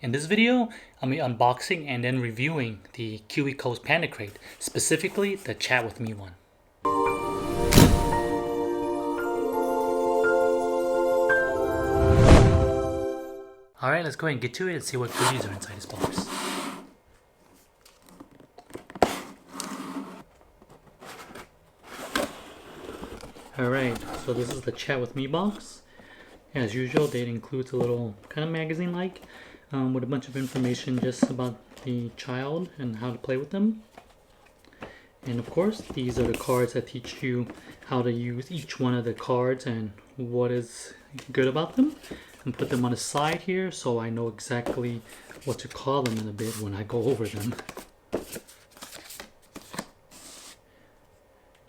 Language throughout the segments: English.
In this video, I'll be unboxing and then reviewing the KiwiCo's Panda crate, specifically the Chat With Me one. Alright, let's go ahead and get to it and see what goodies are inside this box. Alright, so this is the Chat With Me box. As usual, it includes a little kind of magazine-like with a bunch of information just about the child and how to play with them. And of course, these are the cards that teach you how to use each one of the cards and what is good about them. And put them on the side here so I know exactly what to call them in a bit when I go over them.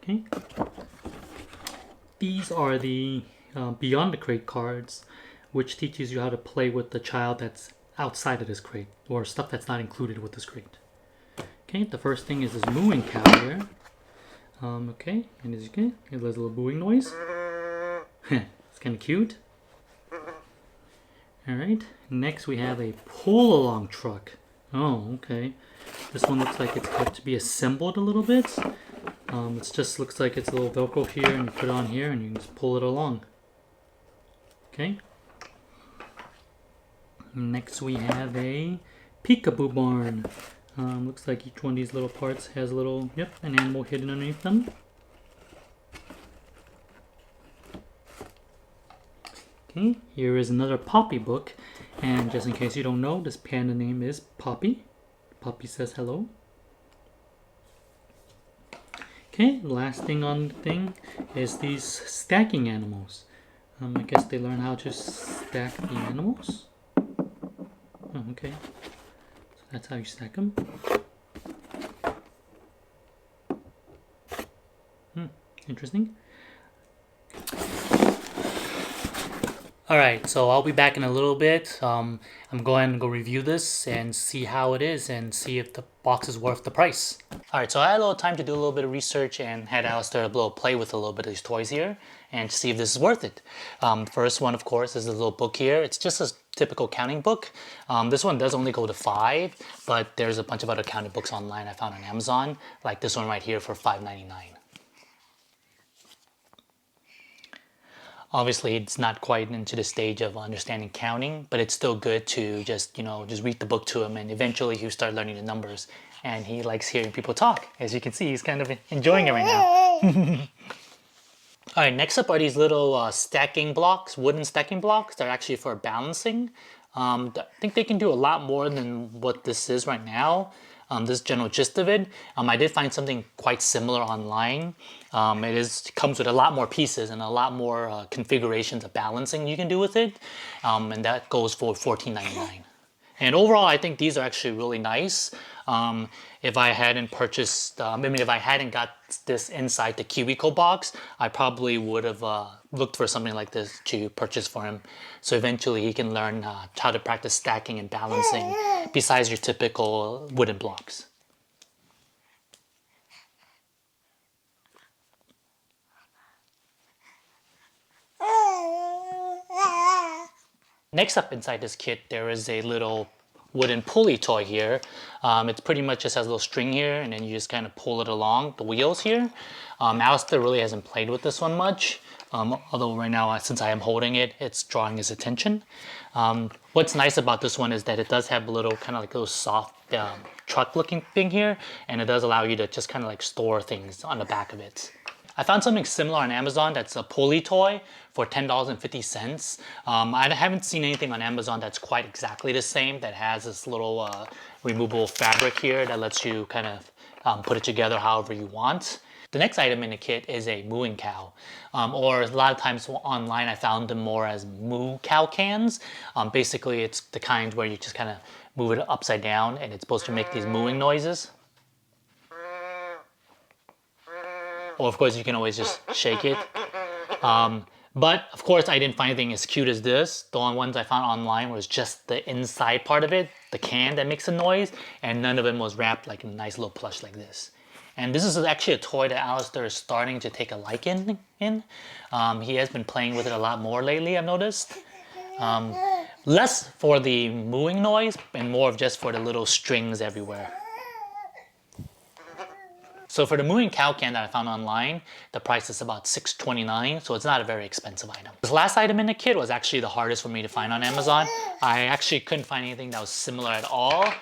Okay. These are the Beyond the Crate cards, which teaches you how to play with the child that's outside of this crate, or stuff that's not included with this crate. Okay, the first thing is this mooing cow here. Okay, and as you can, it does a little booing noise. It's kind of cute. Alright, next we have a pull-along truck. Oh, okay. This one looks like it's got to be assembled a little bit. It just looks like it's a little Velcro here, and you put it on here and you can just pull it along. Okay. Next we have a Peekaboo Barn. Looks like each one of these little parts has a little, an animal hidden underneath them. Okay, here is another Poppy book, and just in case you don't know, this panda name is Poppy. Poppy says hello. Okay, last thing on the thing is these stacking animals. I guess they learn how to stack the animals. Oh, okay. So that's how you stack them. Interesting. Alright, so I'll be back in a little bit. I'm going to go review this and see how it is and see if the box is worth the price. Alright, so I had a little time to do a little bit of research and had Alistair play with a little bit of these toys here and see if this is worth it. The first one, of course, is this little book here. It's just a typical counting book. This one does only go to 5, but there's a bunch of other counting books online I found on Amazon, like this one right here for $5.99. Obviously, it's not quite into the stage of understanding counting, but it's still good to just read the book to him, and eventually he'll start learning the numbers. And he likes hearing people talk. As you can see, he's kind of enjoying it right now. All right, next up are these little stacking blocks, wooden stacking blocks. They're actually for balancing. I think they can do a lot more than what this is right now. This general gist of it. I did find something quite similar online. It comes with a lot more pieces and a lot more configurations of balancing you can do with it. And that goes for $14.99. And overall, I think these are actually really nice. If I hadn't purchased, if I hadn't got this inside the KiwiCo box, I probably would have looked for something like this to purchase for him. So eventually he can learn how to practice stacking and balancing besides your typical wooden blocks. Next up inside this kit, there is a little wooden pulley toy here. It's pretty much just has a little string here, and then you just kind of pull it along the wheels here. Alistair really hasn't played with this one much, although right now, since I am holding it, it's drawing his attention. What's nice about this one is that it does have a little kind of like a little soft truck looking thing here, and it does allow you to just kind of like store things on the back of it. I found something similar on Amazon that's a Pulley Toy for $10.50. I haven't seen anything on Amazon that's quite exactly the same, that has this little removable fabric here that lets you kind of put it together however you want. The next item in the kit is a mooing cow, or a lot of times online I found them more as moo cow cans. Basically it's the kind where you just kind of move it upside down and it's supposed to make these mooing noises. Or of course you can always just shake it. But of course I didn't find anything as cute as this. The only ones I found online was just the inside part of it, the can that makes a noise, and none of them was wrapped like a nice little plush like this. And this is actually a toy that Alistair is starting to take a liking in. He has been playing with it a lot more lately, I've noticed. Less for the mooing noise and more of just for the little strings everywhere. So for the mooing cow can that I found online, the price is about $6.29, so it's not a very expensive item. This last item in the kit was actually the hardest for me to find on Amazon. I actually couldn't find anything that was similar at all.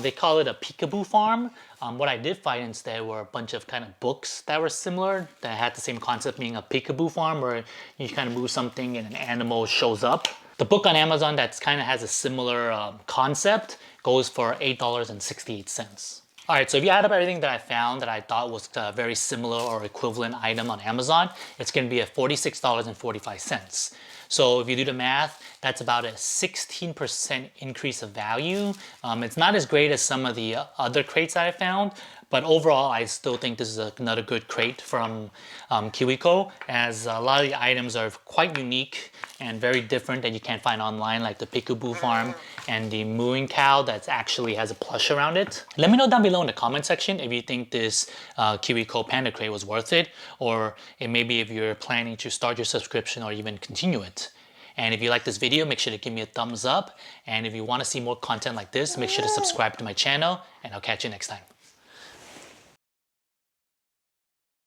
They call it a Peekaboo Farm. What I did find instead were a bunch of kind of books that were similar, that had the same concept, being a Peekaboo Farm, where you kind of move something and an animal shows up. The book on Amazon that kind of has a similar concept goes for $8.68. All right, so if you add up everything that I found that I thought was a very similar or equivalent item on Amazon, it's gonna be at $46.45. So if you do the math, that's about a 16% increase of value. It's not as great as some of the other crates that I found, but overall, I still think this is another good crate from KiwiCo, as a lot of the items are quite unique and very different that you can't find online, like the Peekaboo Farm and the mooing cow that actually has a plush around it. Let me know down below in the comment section if you think this KiwiCo Panda crate was worth it, or maybe if you're planning to start your subscription or even continue it. And if you like this video, make sure to give me a thumbs up. And if you want to see more content like this, make sure to subscribe to my channel, and I'll catch you next time.